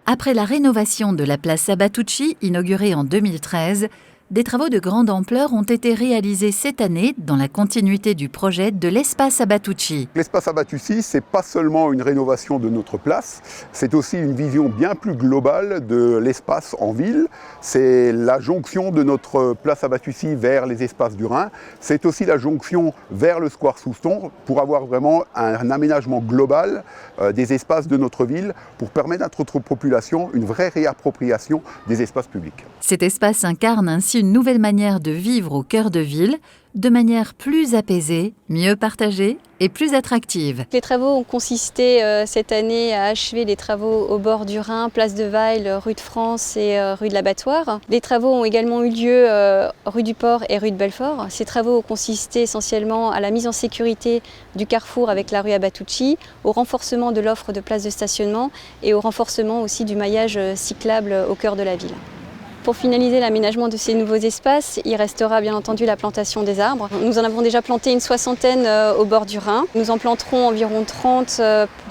Après la rénovation de la place Sabatucci, inaugurée en 2013, des travaux de grande ampleur ont été réalisés cette année dans la continuité du projet de l'espace Sabatucci. L'espace Sabatucci, ce n'est pas seulement une rénovation de notre place, c'est aussi une vision bien plus globale de l'espace en ville. C'est la jonction de notre place Sabatucci vers les espaces du Rhin. C'est aussi la jonction vers le square Souston pour avoir vraiment un aménagement global des espaces de notre ville pour permettre à notre population une vraie réappropriation des espaces publics. Cet espace incarne ainsi une nouvelle manière de vivre au cœur de ville, de manière plus apaisée, mieux partagée et plus attractive. Les travaux ont consisté cette année à achever les travaux au bord du Rhin, place de Weil, rue de France et rue de l'Abattoir. Les travaux ont également eu lieu rue du Port et rue de Belfort. Ces travaux ont consisté essentiellement à la mise en sécurité du carrefour avec la rue Abatucci, au renforcement de l'offre de places de stationnement et au renforcement aussi du maillage cyclable au cœur de la ville. Pour finaliser l'aménagement de ces nouveaux espaces, il restera bien entendu la plantation des arbres. Nous en avons déjà planté une 60aine au bord du Rhin. Nous en planterons environ 30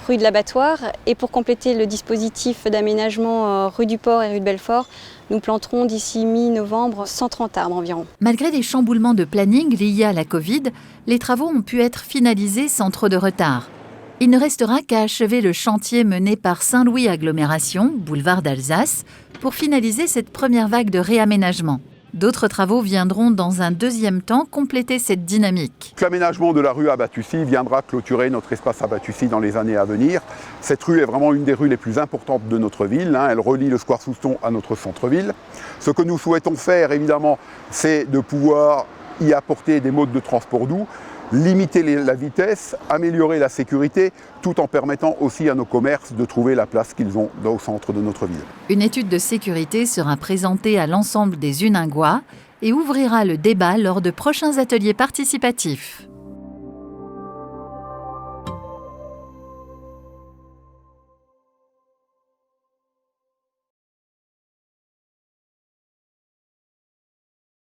rue de l'Abattoir. Et pour compléter le dispositif d'aménagement rue du Port et rue de Belfort, nous planterons d'ici mi-novembre 130 arbres environ. Malgré des chamboulements de planning liés à la Covid, les travaux ont pu être finalisés sans trop de retard. Il ne restera qu'à achever le chantier mené par Saint-Louis Agglomération, boulevard d'Alsace, pour finaliser cette première vague de réaménagement. D'autres travaux viendront dans un deuxième temps compléter cette dynamique. L'aménagement de la rue Abatucci viendra clôturer notre espace Abatucci dans les années à venir. Cette rue est vraiment une des rues les plus importantes de notre ville. Elle relie le square Souston à notre centre-ville. Ce que nous souhaitons faire, évidemment, c'est de pouvoir y apporter des modes de transport doux, limiter la vitesse, améliorer la sécurité, tout en permettant aussi à nos commerces de trouver la place qu'ils ont au centre de notre ville. Une étude de sécurité sera présentée à l'ensemble des Uningois et ouvrira le débat lors de prochains ateliers participatifs.